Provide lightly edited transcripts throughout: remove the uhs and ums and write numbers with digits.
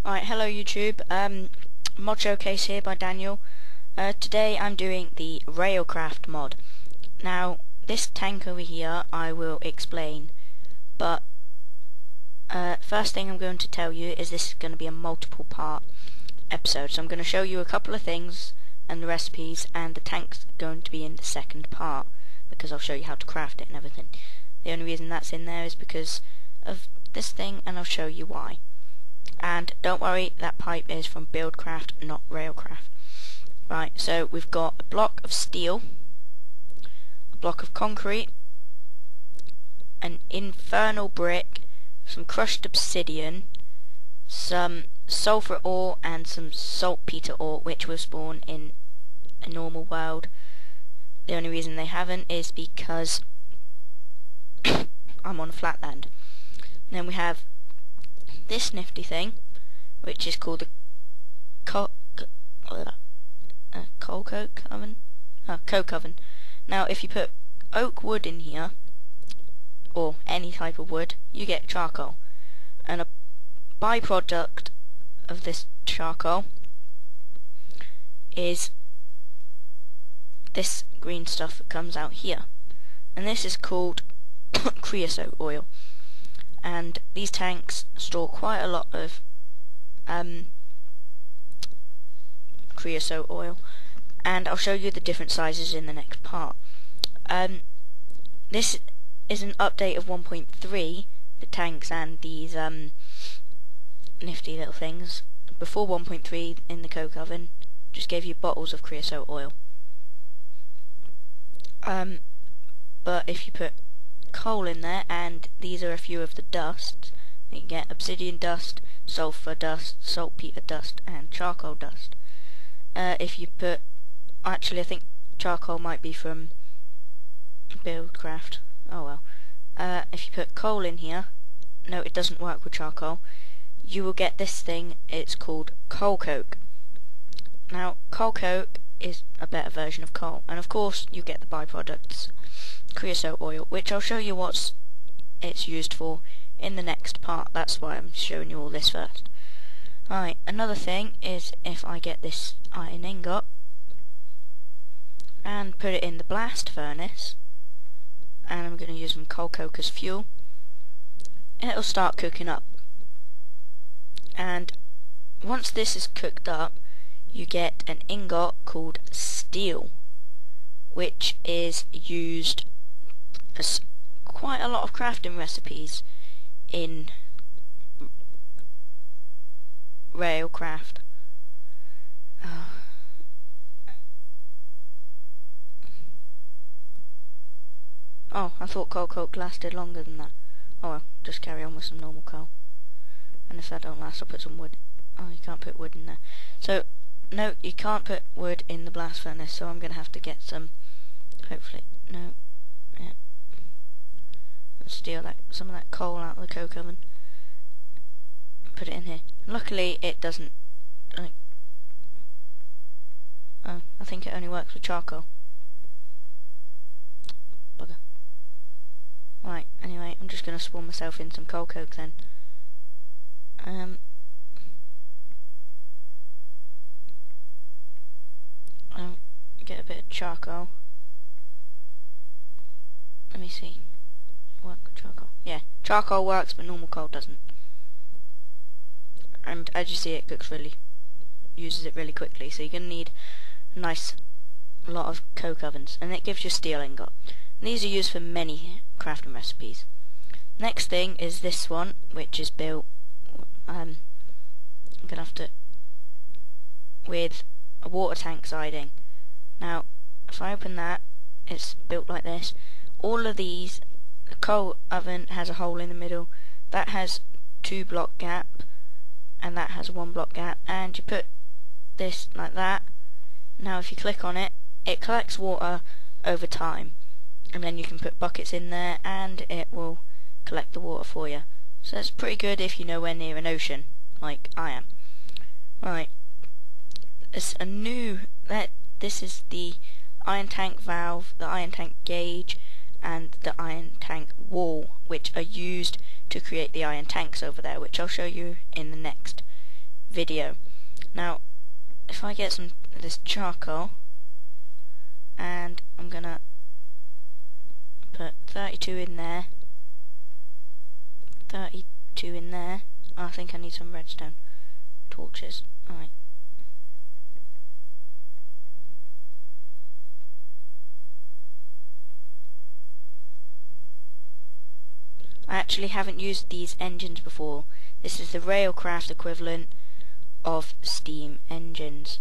Alright, hello YouTube, mod showcase here by Daniel. Today I'm doing the Railcraft mod. Now, this tank over here I will explain, but first thing I'm going to tell you is this is going to be a multiple part episode. So I'm going to show you a couple of things and the recipes, and the tank's going to be in the second part because I'll show you how to craft it and everything. The only reason that's in there is because of this thing, and I'll show you why. And don't worry, that pipe is from Buildcraft, not Railcraft. Right, so we've got a block of steel, a block of concrete, an infernal brick, some crushed obsidian, some sulfur ore, and some saltpeter ore, which will spawn in a normal world. The only reason they haven't is because I'm on a flat land. And then we have this nifty thing, which is called the coke oven. Coke oven. Now, if you put oak wood in here, or any type of wood, you get charcoal. And a byproduct of this charcoal is this green stuff that comes out here. And this is called creosote oil. And these tanks store quite a lot of creosote oil, and I'll show you the different sizes in the next part. This is an update of 1.3, the tanks and these nifty little things. Before 1.3, in the coke oven, just gave you bottles of creosote oil. But if you put coal in there, and these are a few of the dusts, you can get obsidian dust, sulfur dust, saltpeter dust, and charcoal dust. If you put, actually I think charcoal might be from Buildcraft, oh well. If you put coal in here, no, it doesn't work with charcoal, you will get this thing. It's called coal coke. Now, coal coke is a better version of coal, and of course you get the byproducts, creosote oil, which I'll show you what it's used for in the next part. That's why I'm showing you all this first. Right, another thing is if I get this iron ingot and put it in the blast furnace, and I'm going to use some coal coke as fuel, it'll start cooking up. And once this is cooked up, you get an ingot called steel, which is used as quite a lot of crafting recipes in Railcraft. Oh, I thought coal coke lasted longer than that. Oh well, just carry on with some normal coal. And if that don't last, I'll put some wood. Oh, you can't put wood in there. So, no, you can't put wood in the blast furnace, so I'm going to have to get some, hopefully, no, yeah. Steal some of that coal out of the coke oven, put it in here. Luckily it doesn't, I think it only works with charcoal. Bugger. Right, anyway, I'm just going to spawn myself in some coal coke then. I'll get a bit of charcoal. Let me see. Work with charcoal. Yeah, charcoal works, but normal coal doesn't. And as you see, it uses it really quickly. So you're gonna need a nice lot of coke ovens, and it gives you steel ingot. And these are used for many crafting recipes. Next thing is this one, which is built. I'm gonna have to with a water tank siding. Now, if I open that, it's built like this. All of these. The coal oven has a hole in the middle, that has 2 block gap, and that has a 1 block gap, and you put this like that. Now if you click on it, it collects water over time, and then you can put buckets in there and it will collect the water for you. So that's pretty good if you're nowhere near an ocean, like I am. Right, it's a new, this is the iron tank valve, the iron tank gauge, and the iron tank wall, which are used to create the iron tanks over there, which I'll show you in the next video. Now, if I get some of this charcoal, and I'm gonna put 32 in there, 32 in there. Oh, I think I need some redstone torches. Alright. I actually haven't used these engines before. This is the Railcraft equivalent of steam engines.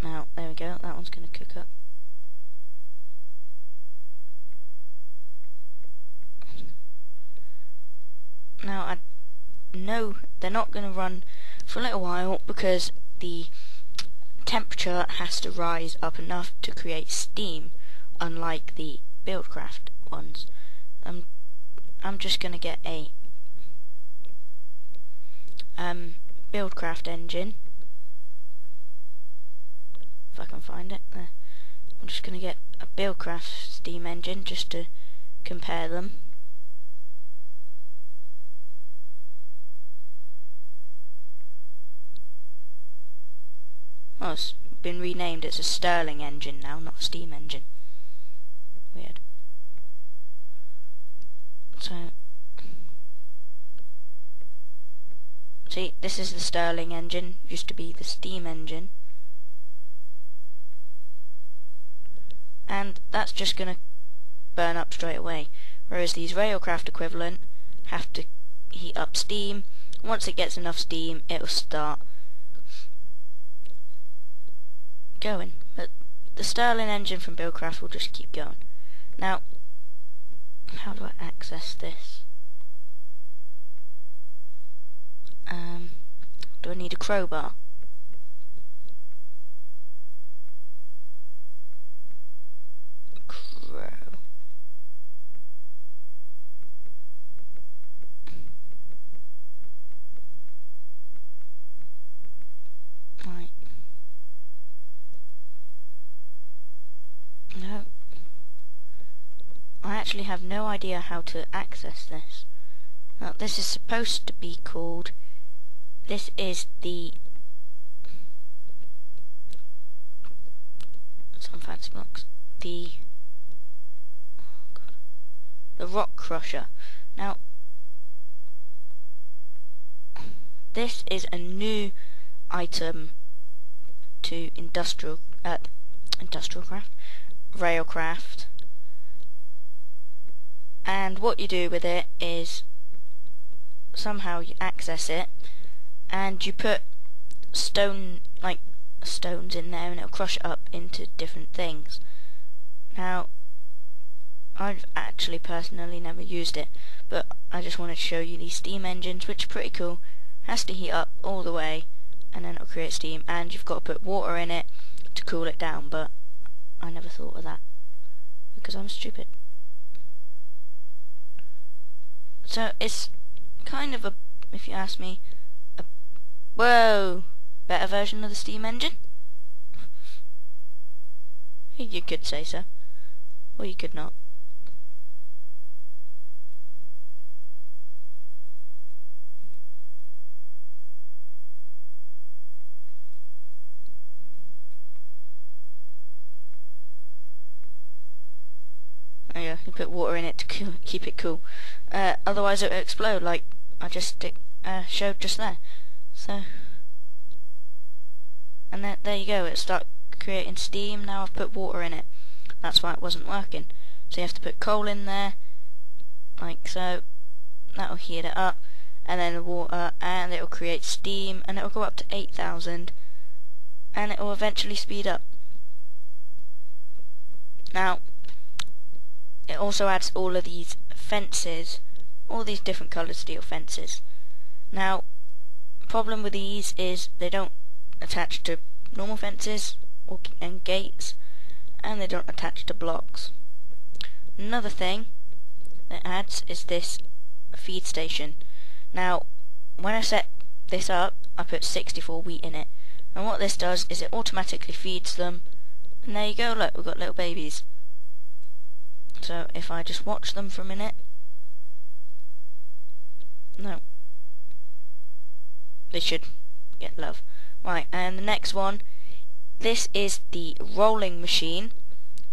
Now, there we go, that one's going to cook up. Now, I know they're not going to run for a little while because the temperature has to rise up enough to create steam, unlike the Buildcraft ones. I'm just going to get a Buildcraft engine, if I can find it. There. I'm just going to get a Buildcraft steam engine just to compare them. Oh, it's been renamed. It's a Stirling engine now, not a steam engine. Weird. So, see, this is the Stirling engine. Used to be the steam engine. And that's just going to burn up straight away. Whereas these Railcraft equivalent have to heat up steam. Once it gets enough steam, it will start going. But the Stirling engine from Buildcraft will just keep going. Now, how do I access this? Do I need a crowbar? Right. No. I actually have no idea how to access this. Now, this is supposed to be called... This is the... Some fancy blocks. The... Oh God. The Rock Crusher. Now, this is a new item to Industrial Craft, Railcraft, and what you do with it is somehow you access it and you put stones in there and it'll crush it up into different things. Now, I've actually personally never used it, but I just wanted to show you these steam engines, which are pretty cool. Has to heat up all the way and then it'll create steam, and you've got to put water in it to cool it down, but I never thought of that because I'm stupid. So it's kind of a, if you ask me, a better version of the steam engine. You could say so, or you could not. There you go, you put water in it to keep it cool. Otherwise it will explode, like I just showed just there. So, and then there you go, it started creating steam. Now I've put water in it. That's why it wasn't working. So you have to put coal in there, like so. That'll heat it up, and then the water, and it will create steam, and it will go up to 8,000, and it will eventually speed up. Now, it also adds all of these fences, all these different coloured steel fences. Now, problem with these is they don't attach to normal fences and gates, and they don't attach to blocks. Another thing that adds is this feed station. Now, when I set this up, I put 64 wheat in it, and what this does is it automatically feeds them, and there you go, look, we've got little babies. So if I just watch them for a minute, no, they should get love. Right, and the next one, this is the rolling machine.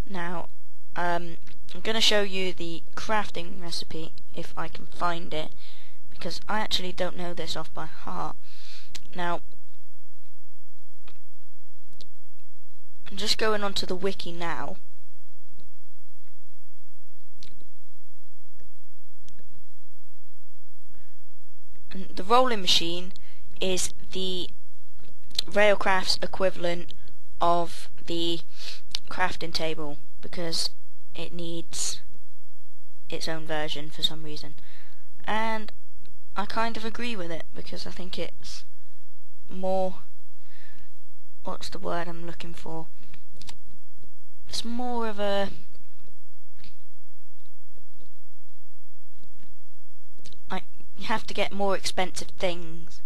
Now, I'm going to show you the crafting recipe if I can find it, because I actually don't know this off by heart. Now, I'm just going onto the wiki now. And the rolling machine is the Railcraft's equivalent of the crafting table, because it needs its own version for some reason. And I kind of agree with it, because I think it's more, what's the word I'm looking for? It's more of a, you have to get more expensive things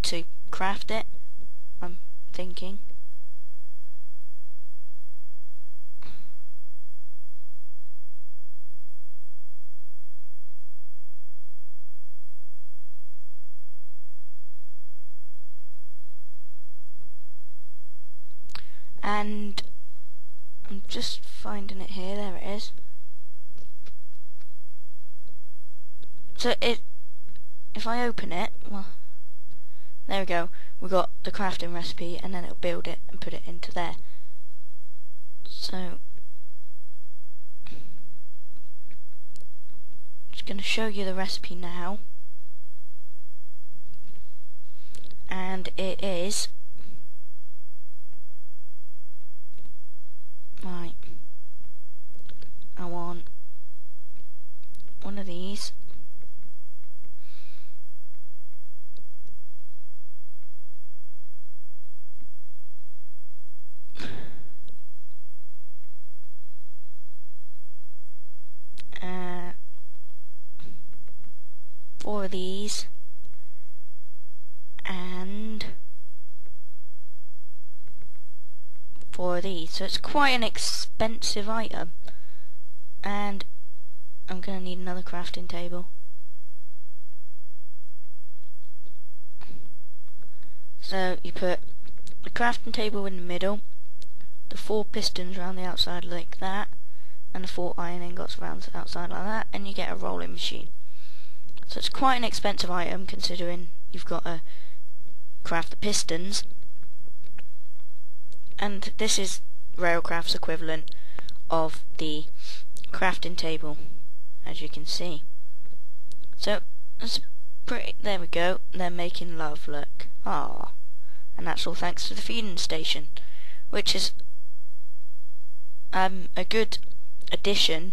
to craft it, I'm thinking. And I'm just finding it here. There it is. So if I open it, well, there we go. We got the crafting recipe, and then it'll build it and put it into there. So I'm just going to show you the recipe now, and it is right. I want one of these. Four of these, and 4 of these. So it's quite an expensive item, and I'm going to need another crafting table. So you put the crafting table in the middle, the 4 pistons around the outside like that, and the 4 iron ingots around the outside like that, and you get a rolling machine. So it's quite an expensive item, considering you've got to craft the pistons. And this is Railcraft's equivalent of the crafting table, as you can see. So that's pretty. There we go. They're making love. Look. Ah, and that's all thanks to the feeding station, which is a good addition.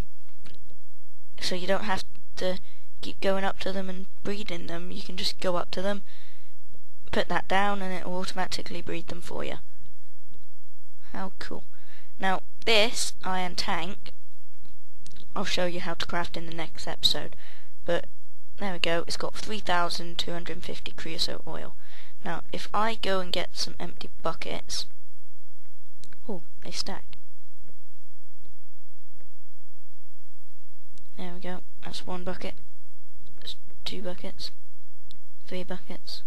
So you don't have to keep going up to them and breeding them. You can just go up to them, put that down, and it will automatically breed them for you. How cool. Now this iron tank, I'll show you how to craft in the next episode, but there we go. It's got 3,250 creosote oil. Now if I go and get some empty buckets, oh, they stack. There we go. That's 1 bucket. 2 buckets, 3 buckets.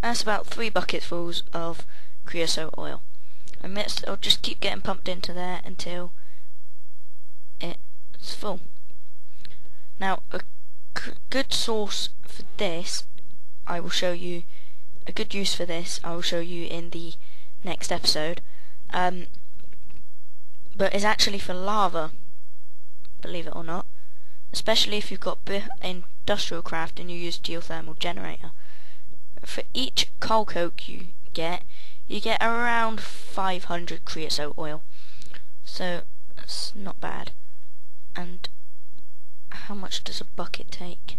That's about 3 bucketfuls of creosote oil. And it'll just keep getting pumped into there until it's full. Now, a good source for this, I will show you. A good use for this, I will show you in the next episode. But it's actually for lava, believe it or not. Especially if you've got industrial craft and you use geothermal generator. For each coal coke you get around 500 creosote oil. So that's not bad. And how much does a bucket take?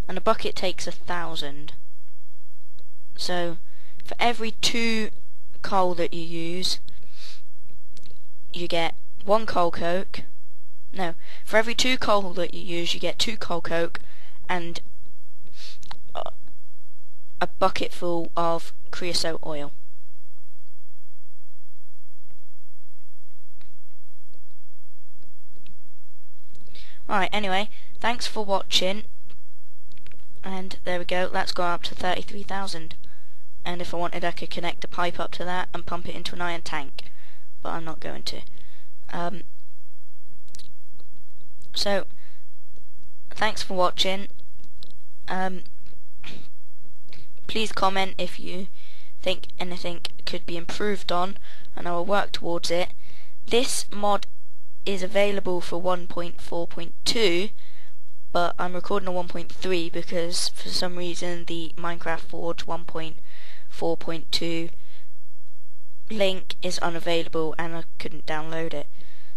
And a bucket takes 1,000. So for every 2 coal that you use, you get 1 coal coke. No, for every 2 coal that you use, you get 2 coal coke and a bucket full of creosote oil. Alright, anyway, thanks for watching. And there we go, that's gone up to 33,000. And if I wanted, I could connect a pipe up to that and pump it into an iron tank, but I'm not going to. So thanks for watching. Please comment if you think anything could be improved on, and I will work towards it. This mod is available for 1.4.2, but I'm recording a 1.3 because for some reason the Minecraft Forge 1.4.2 link is unavailable and I couldn't download it.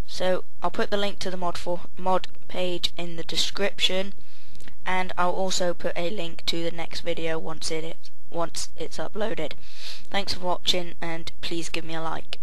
So I'll put the link to the mod page in the description, and I'll also put a link to the next video once it's uploaded. Thanks for watching, and please give me a like.